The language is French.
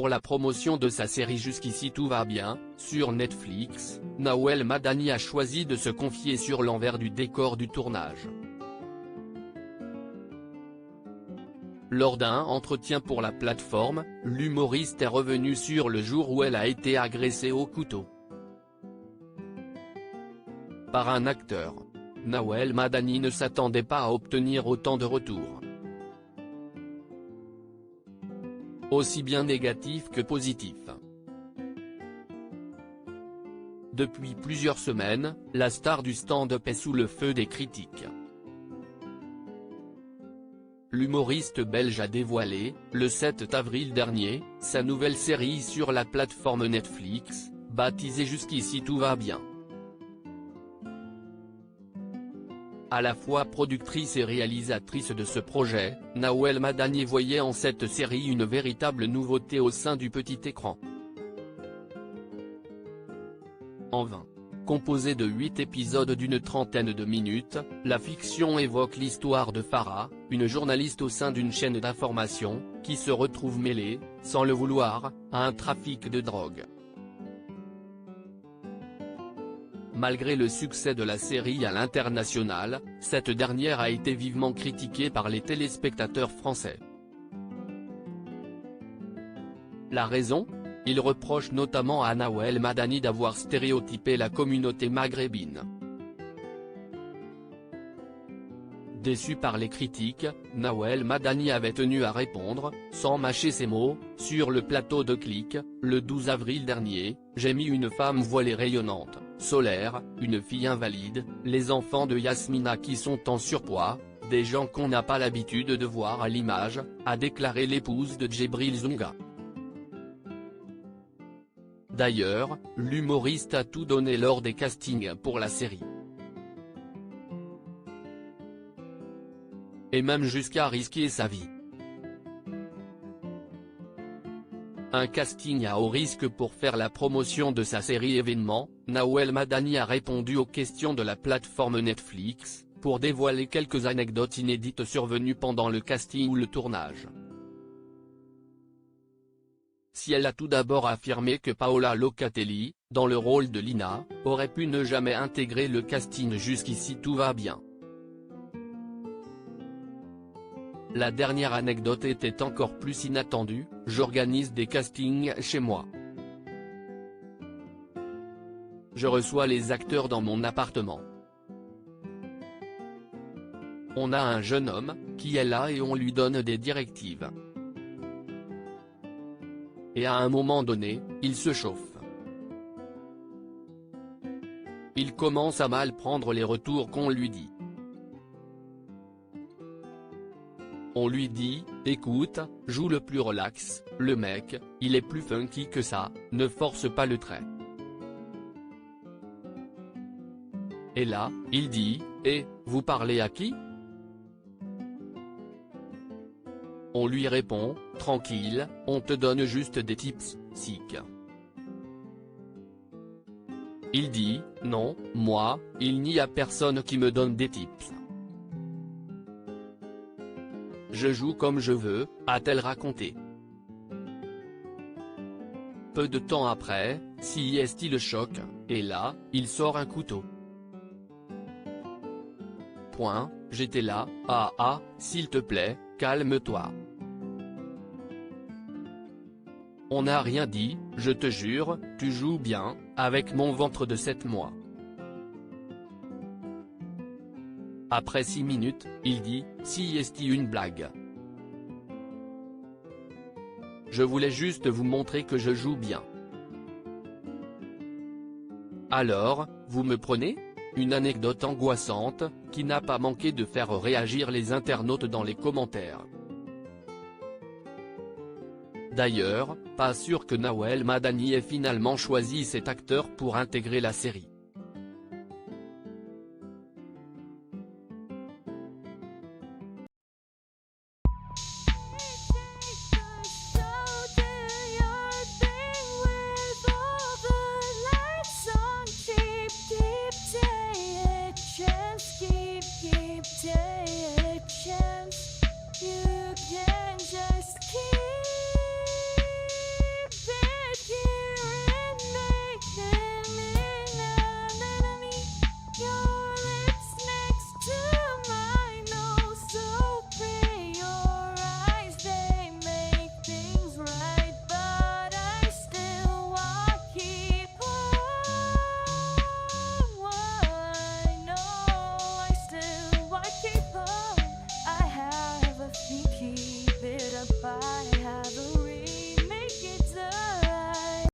Pour la promotion de sa série Jusqu'ici tout va bien, sur Netflix, Nawel Madani a choisi de se confier sur l'envers du décor du tournage. Lors d'un entretien pour la plateforme, l'humoriste est revenu sur le jour où elle a été agressée au couteau par un acteur. Nawel Madani ne s'attendait pas à obtenir autant de retours, aussi bien négatifs que positifs. Depuis plusieurs semaines, la star du stand-up est sous le feu des critiques. L'humoriste belge a dévoilé, le 7 avril dernier, sa nouvelle série sur la plateforme Netflix, baptisée Jusqu'ici tout va bien. À la fois productrice et réalisatrice de ce projet, Nawel Madani voyait en cette série une véritable nouveauté au sein du petit écran. En vain. Composée de 8 épisodes d'une trentaine de minutes, la fiction évoque l'histoire de Farah, une journaliste au sein d'une chaîne d'information, qui se retrouve mêlée, sans le vouloir, à un trafic de drogue. Malgré le succès de la série à l'international, cette dernière a été vivement critiquée par les téléspectateurs français. La raison ? Il reproche notamment à Nawel Madani d'avoir stéréotypé la communauté maghrébine. Déçu par les critiques, Nawel Madani avait tenu à répondre, sans mâcher ses mots, sur le plateau de Click, le 12 avril dernier: « J'ai mis une femme voilée rayonnante, solaire, une fille invalide, les enfants de Yasmina qui sont en surpoids, des gens qu'on n'a pas l'habitude de voir à l'image », a déclaré l'épouse de Djibril Zounga. D'ailleurs, l'humoriste a tout donné lors des castings pour la série. Et même jusqu'à risquer sa vie. Un casting à haut risque pour faire la promotion de sa série événement, Nawel Madani a répondu aux questions de la plateforme Netflix, pour dévoiler quelques anecdotes inédites survenues pendant le casting ou le tournage. Si elle a tout d'abord affirmé que Paola Locatelli, dans le rôle de Lina, aurait pu ne jamais intégrer le casting Jusqu'ici tout va bien. La dernière anecdote était encore plus inattendue: « J'organise des castings chez moi. Je reçois les acteurs dans mon appartement. On a un jeune homme, qui est là et on lui donne des directives. Et à un moment donné, il se chauffe. Il commence à mal prendre les retours qu'on lui dit. On lui dit, écoute, joue le plus relax, le mec, il est plus funky que ça, ne force pas le trait. Et là, il dit, vous parlez à qui ? On lui répond, tranquille, on te donne juste des tips, sick. Il dit, non, moi, il n'y a personne qui me donne des tips. Je joue comme je veux, a-t-elle raconté. Peu de temps après, CIST le choque, et là, il sort un couteau. J'étais là, s'il te plaît, calme-toi. On n'a rien dit, je te jure, tu joues bien, avec mon ventre de 7 mois. Après 6 minutes, il dit, si est-ce une blague. Je voulais juste vous montrer que je joue bien. Alors, vous me prenez ? Une anecdote angoissante, qui n'a pas manqué de faire réagir les internautes dans les commentaires. D'ailleurs, pas sûr que Nawel Madani ait finalement choisi cet acteur pour intégrer la série.